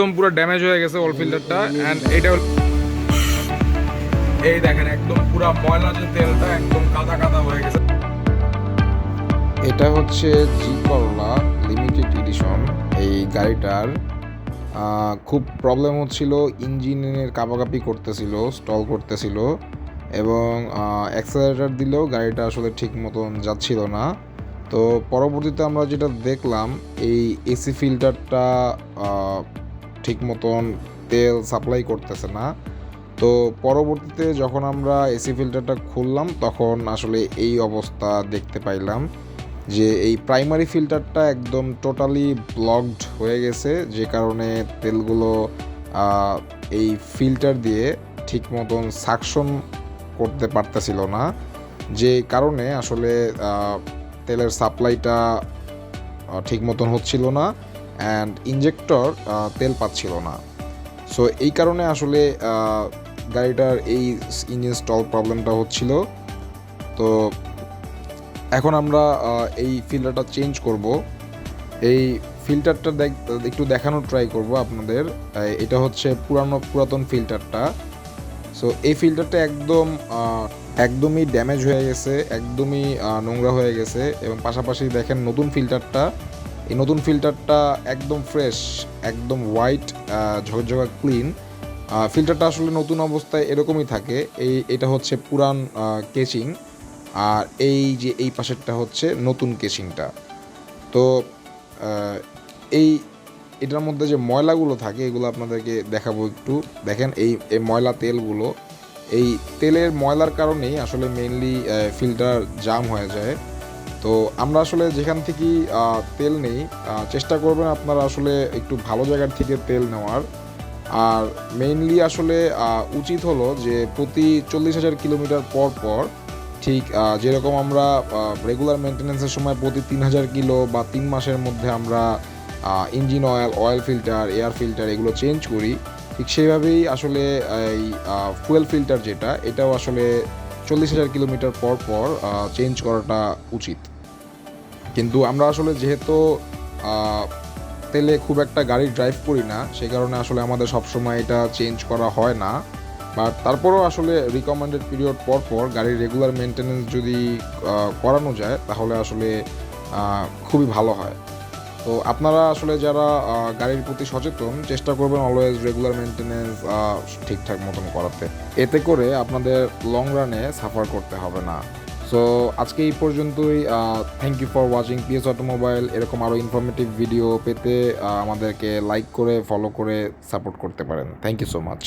একদম পুরো ড্যামেজ হয়ে গেছে অয়েল ফিল্টারটা। অ্যান্ড এটা এই দেখেন একদম পুরো ময়লা যে তেলটা একদম কাদা কাদা হয়ে গেছে। এটা হচ্ছে জি করলা লিমিটেড এডিশন। এই গাড়িটার খুব প্রবলেম হচ্ছিল, ইঞ্জিনের কাঁপাকাঁপি করতেছিল, স্টল করতেছিল এবং অ্যাক্সেলারেটর দিলেও গাড়িটা আসলে ঠিক মতন যাচ্ছিল না। তো পরবর্তীতে আমরা যেটা দেখলাম, এই এসি ফিল্টারটা ঠিক মতন তেল সাপ্লাই করতেছে না। তো পরবর্তীতে যখন আমরা এসি ফিল্টারটা খুললাম তখন আসলে এই অবস্থা দেখতে পাইলাম যে এই প্রাইমারি ফিল্টারটা একদম টোটালি ব্লকড হয়ে গেছে, যে কারণে তেলগুলো এই ফিল্টার দিয়ে ঠিক মতন সাকশন করতে পারতেছিল না, যে কারণে আসলে তেলের সাপ্লাইটা ঠিক মতন হচ্ছিল না অ্যান্ড ইঞ্জেক্টর তেল পাচ্ছিল না। সো এই কারণে আসলে গাড়িটার এই ইঞ্জিন স্টল প্রবলেমটা হচ্ছিল। তো এখন আমরা এই ফিল্টারটা চেঞ্জ করব। এই ফিল্টারটা একটু দেখানোর ট্রাই করব আপনাদের। এটা হচ্ছে পুরাতন ফিল্টারটা। সো এই ফিল্টারটা একদমই ড্যামেজ হয়ে গেছে, একদমই নোংরা হয়ে গেছে এবং পাশাপাশি দেখেন নতুন ফিল্টারটা, এই নতুন ফিল্টারটা একদম ফ্রেশ, একদম হোয়াইট, ঝকঝকা ক্লিন। ফিল্টারটা আসলে নতুন অবস্থায় এরকমই থাকে। এটা হচ্ছে পুরান কেচিং, আর এই পাশেরটা হচ্ছে নতুন কেচিংটা। তো এই এটার মধ্যে যে ময়লাগুলো থাকে এগুলো আপনাদেরকে দেখাবো একটু। দেখেন এই ময়লা তেলগুলো, এই তেলের ময়লার কারণেই আসলে মেইনলি ফিল্টার জাম হয়ে যায়। তো আমরা আসলে যেখান থেকেই তেল নেই, চেষ্টা করবেন আপনারা আসলে একটু ভালো জায়গার থেকে তেল নেওয়ার। আর মেইনলি আসলে উচিত হলো যে প্রতি 40,000 কিলোমিটার পর পর, ঠিক যেরকম আমরা রেগুলার মেনটেন্যান্সের সময় প্রতি 3,000 কিলো বা 3 মাসের মধ্যে আমরা engine oil filter, air filter এগুলো চেঞ্জ করি, ঠিক সেইভাবেই আসলে এই ফুয়েল ফিল্টার যেটা, এটাও আসলে 40,000 কিলোমিটার পর পর চেঞ্জ করাটা উচিত। কিন্তু আমরা আসলে যেহেতু তেলে খুব একটা গাড়ি ড্রাইভ করি না, সেই কারণে আসলে আমাদের সবসময় এটা চেঞ্জ করা হয় না। বাট তারপরেও আসলে রিকমেন্ডেড পিরিয়ড পর পর গাড়ির রেগুলার মেনটেন্যান্স যদি করানো যায় তাহলে আসলে খুবই ভালো হয়। তো আপনারা আসলে যারা গাড়ির প্রতি সচেতন, চেষ্টা করবেন অলওয়েজ রেগুলার মেনটেন্যান্স ঠিকঠাক মতন করাতে। এতে করে আপনাদের লং রানে সাফার করতে হবে না। সো আজকে এই পর্যন্তই। Thank you for watching PS automobile. এরকম আরও ইনফরমেটিভ ভিডিও পেতে আমাদেরকে লাইক করে, ফলো করে সাপোর্ট করতে পারেন। Thank you so much.